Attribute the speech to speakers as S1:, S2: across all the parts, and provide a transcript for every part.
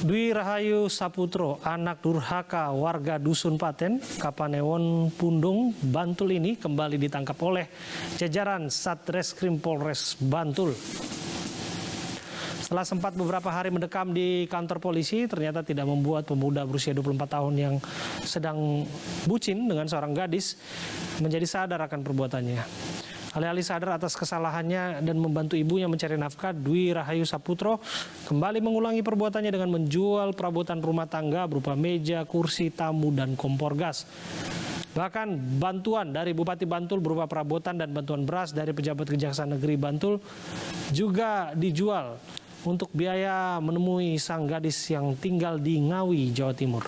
S1: Dwi Rahayu Saputro, anak durhaka warga Dusun Paten, Kapanewon, Pundung, Bantul ini kembali ditangkap oleh jajaran Satreskrim Polres Bantul. Setelah sempat beberapa hari mendekam di kantor polisi, ternyata tidak membuat pemuda berusia 24 tahun yang sedang bucin dengan seorang gadis menjadi sadar akan perbuatannya. Alih-alih sadar atas kesalahannya dan membantu ibunya mencari nafkah, Dwi Rahayu Saputro kembali mengulangi perbuatannya dengan menjual perabotan rumah tangga berupa meja, kursi, tamu, dan kompor gas. Bahkan bantuan dari Bupati Bantul berupa perabotan dan bantuan beras dari pejabat Kejaksaan Negeri Bantul juga dijual untuk biaya menemui sang gadis yang tinggal di Ngawi, Jawa Timur.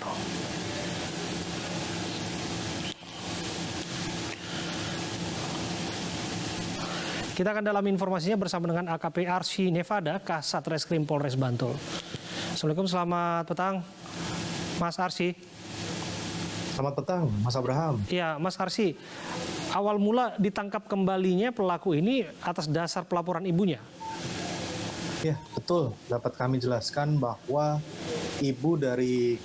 S1: Kita akan dalam informasinya bersama dengan AKP Arsy Nevada, Kasat Reskrim Polres Bantul. Assalamualaikum, selamat petang, Mas Arsy.
S2: Selamat petang, Mas Abraham.
S1: Ya, Mas Arsy, awal mula ditangkap kembalinya pelaku ini atas dasar pelaporan ibunya.
S2: Ya, betul. Dapat kami jelaskan bahwa ibu dari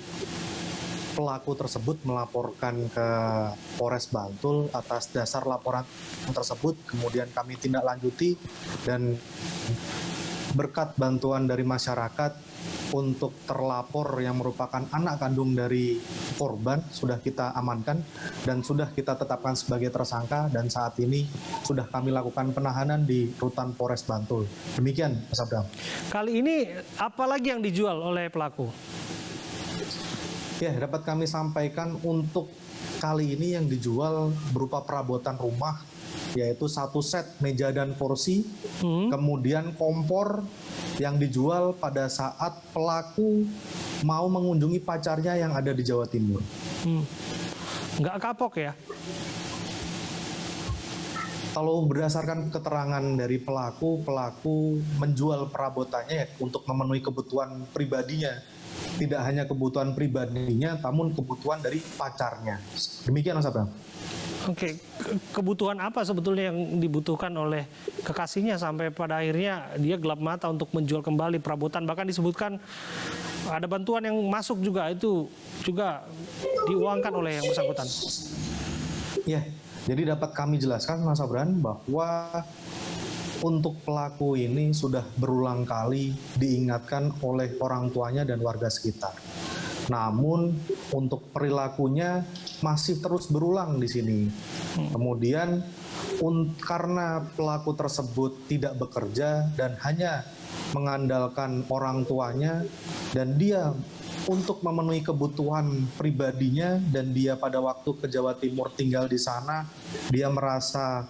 S2: pelaku tersebut melaporkan ke Polres Bantul atas dasar laporan tersebut. Kemudian kami tindak lanjuti dan berkat bantuan dari masyarakat untuk terlapor yang merupakan anak kandung dari korban sudah kita amankan dan sudah kita tetapkan sebagai tersangka, dan saat ini sudah kami lakukan penahanan di rutan Polres Bantul. Demikian, Mas Abraham.
S1: Kali ini apa lagi yang dijual oleh pelaku?
S2: Ya, dapat kami sampaikan untuk kali ini yang dijual berupa perabotan rumah, yaitu satu set meja dan kursi, kemudian kompor yang dijual pada saat pelaku mau mengunjungi pacarnya yang ada di Jawa Timur.
S1: Nggak kapok ya?
S2: Kalau berdasarkan keterangan dari pelaku menjual perabotannya ya, untuk memenuhi kebutuhan pribadinya. Tidak hanya kebutuhan pribadinya, namun kebutuhan dari pacarnya. Demikian, Mas Abraham.
S1: Oke, kebutuhan apa sebetulnya yang dibutuhkan oleh kekasihnya sampai pada akhirnya dia gelap mata untuk menjual kembali perabotan? Bahkan disebutkan ada bantuan yang masuk juga, itu juga diuangkan oleh yang bersangkutan.
S2: Ya, jadi dapat kami jelaskan, Mas Abraham, bahwa untuk pelaku ini sudah berulang kali diingatkan oleh orang tuanya dan warga sekitar. Namun untuk perilakunya masih terus berulang di sini. Kemudian karena pelaku tersebut tidak bekerja dan hanya mengandalkan orang tuanya, dan dia untuk memenuhi kebutuhan pribadinya, dan dia pada waktu ke Jawa Timur tinggal di sana, dia merasa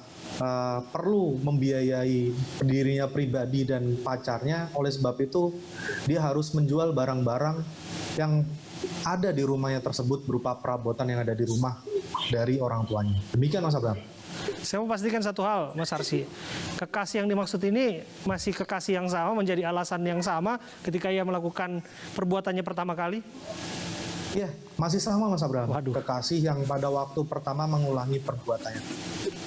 S2: perlu membiayai dirinya pribadi dan pacarnya. Oleh sebab itu dia harus menjual barang-barang yang ada di rumahnya tersebut berupa perabotan yang ada di rumah dari orang tuanya. Demikian, Mas Abraham.
S1: Saya mau pastikan satu hal, Mas Arsy. Kekasih yang dimaksud ini masih kekasih yang sama, menjadi alasan yang sama ketika ia melakukan perbuatannya pertama kali?
S2: Ya, masih sama, Mas Abraham.
S1: Waduh.
S2: Kekasih yang pada waktu pertama mengulangi perbuatannya.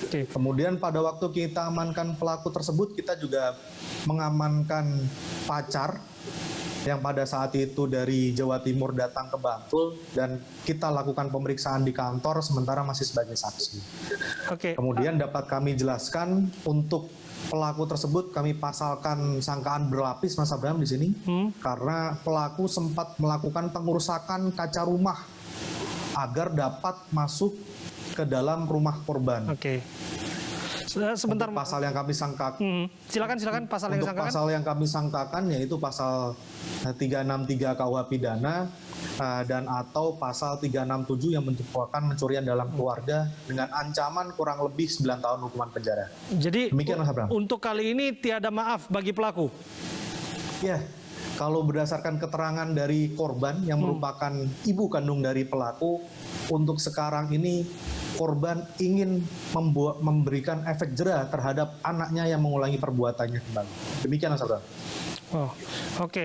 S1: Oke.
S2: Kemudian pada waktu kita amankan pelaku tersebut, kita juga mengamankan pacar yang pada saat itu dari Jawa Timur datang ke Bantul, dan kita lakukan pemeriksaan di kantor sementara masih sebagai saksi.
S1: Oke.
S2: Kemudian dapat kami jelaskan untuk pelaku tersebut kami pasalkan sangkaan berlapis, Mas Abraham, di sini karena pelaku sempat melakukan pengerusakan kaca rumah agar dapat masuk ke dalam rumah korban.
S1: Oke. Sebentar,
S2: untuk pasal yang kami sangkakan.
S1: Silakan pasal yang disangkakan.
S2: Pasal yang kami sangkakan yaitu pasal 363 KUH Pidana dan atau pasal 367 yang merupakan pencurian dalam keluarga dengan ancaman kurang lebih 9 tahun hukuman penjara.
S1: Jadi
S2: demikian, Mas Abraham.
S1: Untuk kali ini tiada maaf bagi pelaku.
S2: Ya, kalau berdasarkan keterangan dari korban yang merupakan ibu kandung dari pelaku, untuk sekarang ini korban ingin memberikan efek jera terhadap anaknya yang mengulangi perbuatannya kembali. Demikian, Mas Abraham.
S1: Oh, oke.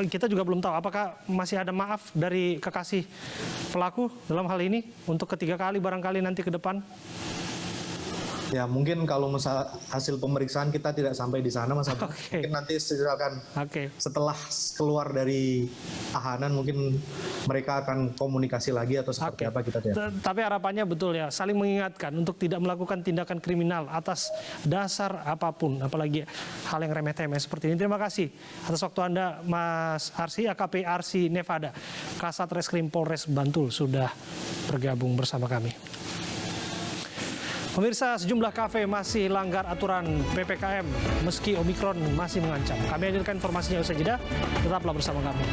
S1: Kita juga belum tahu apakah masih ada maaf dari kekasih pelaku dalam hal ini untuk ketiga kali barangkali nanti ke depan.
S2: Ya mungkin kalau misal hasil pemeriksaan kita tidak sampai di sana Mas Abran.
S1: Oke.
S2: Mungkin nanti silakan
S1: Oke.
S2: setelah keluar dari tahanan mungkin mereka akan komunikasi lagi atau seperti apa kita tidak.
S1: Tapi harapannya betul ya, saling mengingatkan untuk tidak melakukan tindakan kriminal atas dasar apapun, apalagi hal yang remeh-temeh seperti ini. Terima kasih atas waktu Anda, Mas Arsi, AKP Arsi Nevada, Kasat Reskrim Polres Bantul sudah bergabung bersama kami. Pemirsa, sejumlah kafe masih langgar aturan PPKM meski Omikron masih mengancam. Kami hadirkan informasinya usai jeda, tetaplah bersama kami.